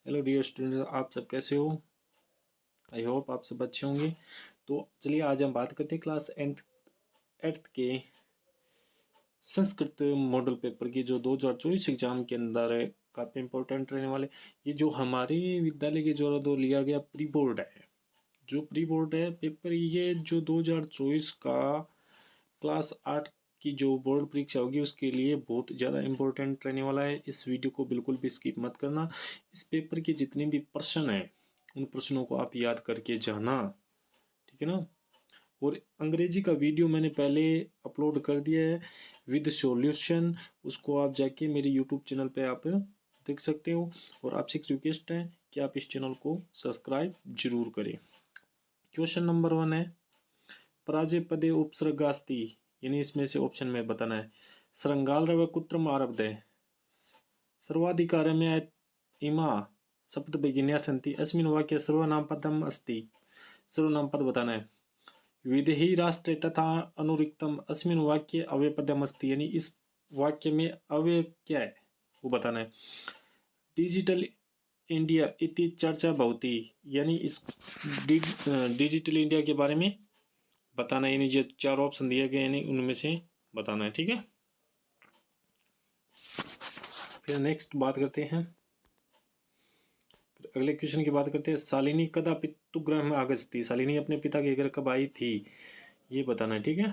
Hello dear students, आप सब कैसे हो? आई होप आप सब अच्छे होंगे। तो चलिए आज हम बात करते हैं क्लास एट्थ के संस्कृत मॉडल पेपर की, जो 2024 एग्जाम के अंदर है, काफ़ी इंपॉर्टेंट रहने वाले। ये जो हमारे विद्यालय के द्वारा दो लिया गया प्री बोर्ड है, जो प्री बोर्ड है पेपर, ये जो 2024 का क्लास 8 की जो बोर्ड परीक्षा होगी उसके लिए बहुत ज़्यादा इंपॉर्टेंट रहने वाला है। इस वीडियो को बिल्कुल भी स्किप मत करना। इस पेपर के जितने भी प्रश्न हैं उन प्रश्नों को आप याद करके जाना, ठीक है ना। और अंग्रेजी का वीडियो मैंने पहले अपलोड कर दिया है विद सॉल्यूशन, उसको आप जाके मेरे यूट्यूब चैनल पे आप देख सकते हो। और आपसे एक रिक्वेस्ट है कि आप इस चैनल को सब्सक्राइब जरूर करें। क्वेश्चन नंबर 1 है, पराजय पदे उपसर्गास्ति, यानी इसमें से ऑप्शन में बताना है। श्रृंगाल रव कुत्रम आरब्धे, सर्वाधिकारम्य इमा सप्त बेगिन्या सन्ति, अस्मिन् वाक्ये सर्वनाम पदम अस्ति। सर्वनाम पद बताना है। विधि राष्ट्रे तथा अनुरिक्तम, अस्मिन् वाक्ये अव्ययपदम अस्ति, यानी इस वाक्य में अव्यय क्या है वो बताना है। डिजिटल इंडिया इति चर्चा भवति, यानी इस डिजिटल इंडिया के बारे में बताना है। यानी ये 4 ऑप्शन दिए गए हैं उनमें से बताना है, ठीक है। फिर नेक्स्ट बात करते हैं, अगले क्वेश्चन की बात करते हैं। शालिनी कदा पितृगृह में आगच्छति, शालिनी अपने पिता के घर कब आई थी, ये बताना है, ठीक है।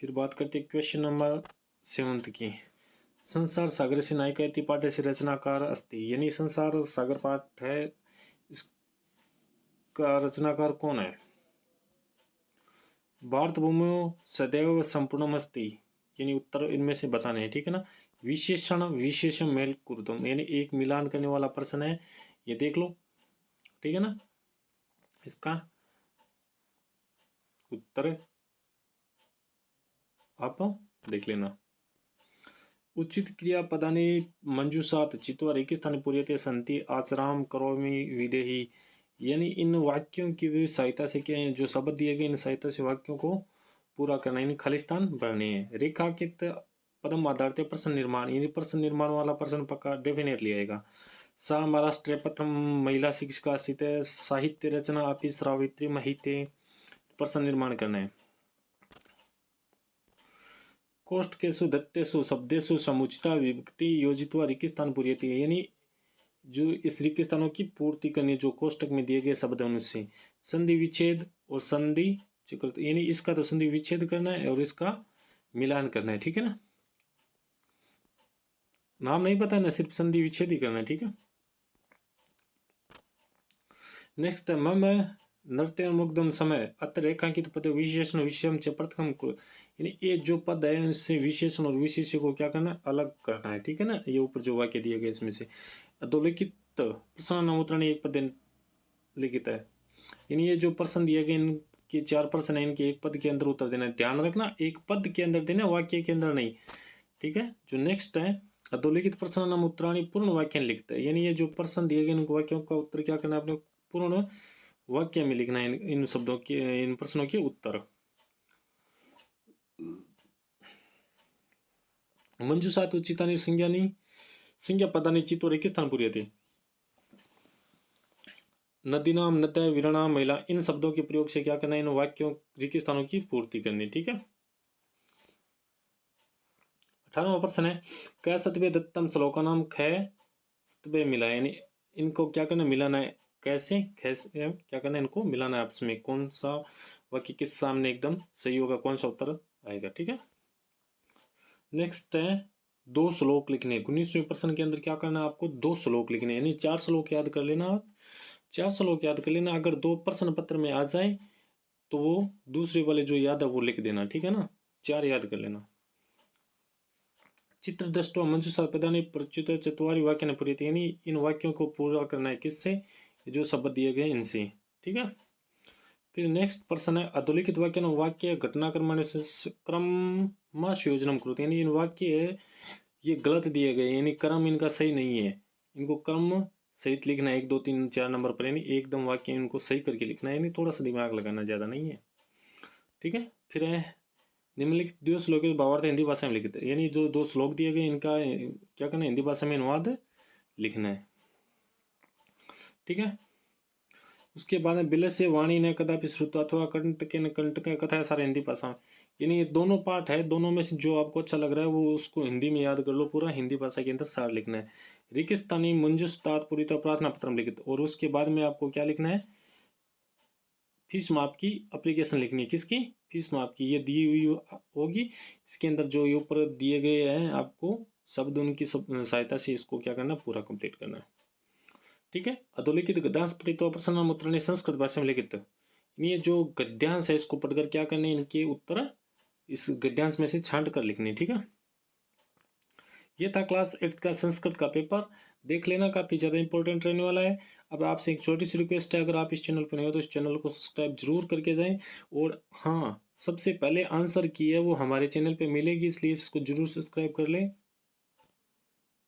फिर बात करते हैं क्वेश्चन नंबर 7 की। संसार सागर से नायिका इति पाठ्य से रचनाकार अस्ति, यानी संसार सागर पाठ है, इसका रचनाकार कौन है। भारत भूमि सदैव संपूर्णम अस्ति, यानी उत्तर इनमें से बताने हैं, ठीक है ना। विशेषण विशेषम मेल कुरुतम, यानी एक मिलान करने वाला प्रश्न है, ये देख लो, ठीक है ना। इसका उत्तर आप देख लेना। उचित क्रियापदानि मंजूषात चित्वा रेकिस्थाने पूर्यते सन्ति आचराम करोमि विदेहि, यानी इन वाक्यों की भी सहायता से क्या है, जो शब्द दिए गए इन सहायता से वाक्यों को पूरा करना, यानी खालिस्तान भरने हैं। रेखांकित पदम आधारित प्रश्न निर्माण, यानी प्रश्न निर्माण वाला प्रश्न पक्का डेफिनेटली आएगा। सा महाराष्ट्र प्रथम महिला शिक्षिका स्थित है, साहित्य रचना अपि श्रावित्री महिते, प्रश्न निर्माण करना है। कोष्ठकेषु दत्तेषु शब्देषु समुचिता विभक्ति योजित्वा रिक्त स्थान पूर्यते, यानी जो इस रिक्त स्थानों की पूर्ति करनी, जो कोष्ठक में दिए गए शब्द हैं उनसे। संधि विच्छेद और संधि चक्र, यानी इसका तो संधि विच्छेद करना है और इसका मिलान करना है, ठीक है ना। नाम नहीं पता ना, सिर्फ संधि विच्छेद ही करना है, ठीक है। नेक्स्ट है, मम नृत्य मुग्धम समय अत्र रेखांकित पद विशेषण विषयम च प्रथम, यानी ये जो पद है इससे विशेषण और विशेष्य को क्या करना है, अलग करना है, ठीक है ना। ये ऊपर जो वाक्य दिए गए इसमें से अधोलिखित प्रश्न नमूत्रण एक पद लिखित है, यानी ये जो प्रश्न दिए गए इनके 4 प्रश्न है, इनके एक पद के अंदर उत्तर देना है। ध्यान रखना, एक पद के अंदर देना, वाक्य के अंदर नहीं, ठीक है। जो नेक्स्ट है, अधोलिखित प्रश्न नाम उत्तराणी पूर्ण वाक्य लिखता है, यानी ये जो प्रश्न दिए गए इनको वाक्यों का उत्तर क्या करना है, अपने पूर्ण वाक्य में लिखना है इन शब्दों के, इन प्रश्नों के उत्तर। मंजूषात उचितानि संज्ञानि संज्ञा पदानि चित्वा रिक्त स्थान पूर्यते, नदीनाम नद्य वीराणाम महिला, इन शब्दों के प्रयोग से क्या करना है, इन वाक्यों रिक्त स्थानों की पूर्ति करनी, ठीक है। 18वां प्रश्न है, क सतवे दत्तम श्लोकानाम ख सतवे मिला, यानी इनको क्या करना, मिलाना है। कैसे कैसे क्या करना है, इनको मिलाना है आपस में। कौन सा वाक्य किस सामने एकदम सही होगा, कौन सा उत्तर आएगा, ठीक है। नेक्स्ट है, 2 श्लोक लिखने। 19वें प्रश्न के अंदर क्या करना है आपको, 2 श्लोक लिखने, यानी 4 श्लोक याद कर लेना आप, 4 श्लोक याद कर लेना। अगर 2 प्रश्न पत्र में आ जाए तो वो दूसरे वाले जो याद है वो लिख देना, ठीक है ना। 4 याद कर लेना। चित्र दृष्टवा मंजूषा पदानि प्रच्युत चतुवारी वाक्य ने पूरी, यानी इन वाक्यों को पूरा करना है किससे, जो शब्द दिए गए इनसे, ठीक है। फिर नेक्स्ट प्रश्न है, अधोलिखित वाक्य वाक्य घटनाक्रम क्रमशः करो, यानी इन वाक्य ये गलत दिए गए, यानी क्रम इनका सही नहीं है, इनको क्रम सहित लिखना है। 1 2 3 4 नंबर पर, यानी एकदम वाक्य इनको सही करके लिखना है, यानी थोड़ा सा दिमाग लगाना, ज्यादा नहीं है, ठीक है। फिर है, निम्नलिखित 2 श्लोक भावार्थ हिंदी भाषा में लिखित है, यानी जो 2 श्लोक दिए गए इनका क्या करना है, हिंदी भाषा में अनुवाद लिखना है, ठीक है। उसके बाद में बिलस्य वाणी ने कदापि श्रुत अथवा कंटके न कंटके कथा है, सारे हिंदी भाषा में। यानी ये दोनों पार्ट है, दोनों में से जो आपको अच्छा लग रहा है वो उसको हिंदी में याद कर लो, पूरा हिंदी भाषा के अंदर सार लिखना है। रिकिस्तानी मंजुस तात्पुरी तो प्रार्थना पत्र लिखित, और उसके बाद में आपको क्या लिखना है, फीस माप की एप्लीकेशन लिखनी है। किसकी? फीस माप की। ये दी हुई होगी, इसके अंदर जो ये ऊपर दिए गए हैं आपको शब्द, उनकी सहायता से इसको क्या करना, पूरा कंप्लीट करना है, ठीक है। अधोलिखित गद्यांश पठित्वा प्रसन्नम उत्तराणि संस्कृत भाषा में लिखित। ये जो गद्यांश है इसको पढ़कर क्या करने, इनके उत्तर इस गद्यांश में से छांट कर लिखने, ठीक है। ये था क्लास 8 का संस्कृत का पेपर, देख लेना, काफी ज्यादा इंपॉर्टेंट रहने वाला है। अब आपसे एक छोटी सी रिक्वेस्ट है, अगर आप इस चैनल पर नए हो तो इस चैनल को सब्सक्राइब जरूर करके जाएं, और हाँ, सबसे पहले आंसर की है वो हमारे चैनल पे मिलेगी, इसलिए इसको जरूर सब्सक्राइब कर लें।